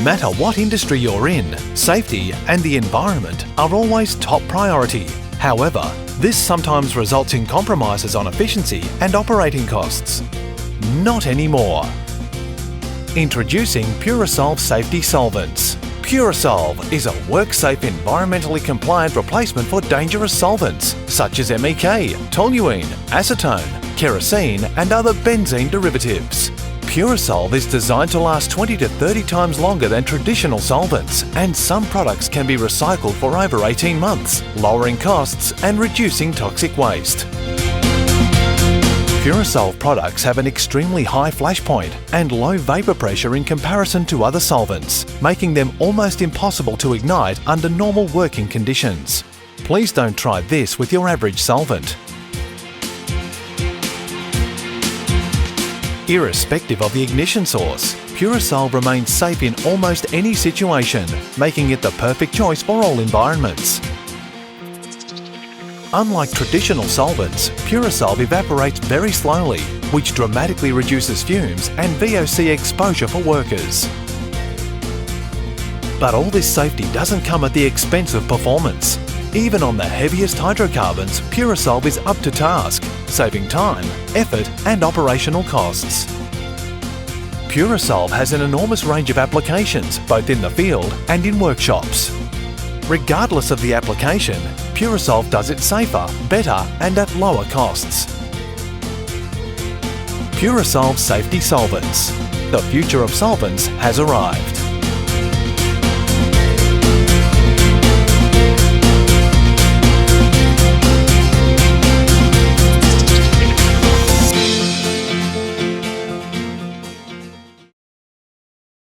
matter what industry you're in, safety and the environment are always top priority. However, this sometimes results in compromises on efficiency and operating costs. Not anymore. Introducing Purasolve Safety Solvents. Purasolve is a work-safe, environmentally compliant replacement for dangerous solvents such as MEK, toluene, acetone, kerosene and other benzene derivatives. Purasolve is designed to last 20 to 30 times longer than traditional solvents, and some products can be recycled for over 18 months, lowering costs and reducing toxic waste. Purasolve products have an extremely high flash point and low vapour pressure in comparison to other solvents, making them almost impossible to ignite under normal working conditions. Please don't try this with your average solvent. Irrespective of the ignition source, Purasolve remains safe in almost any situation, making it the perfect choice for all environments. Unlike traditional solvents, Purasolve evaporates very slowly, which dramatically reduces fumes and VOC exposure for workers. But all this safety doesn't come at the expense of performance. Even on the heaviest hydrocarbons, Purasolve is up to task, saving time, effort and operational costs. Purasolve has an enormous range of applications, both in the field and in workshops. Regardless of the application, Purasolve does it safer, better and at lower costs. Purasolve Safety Solvents. The future of solvents has arrived.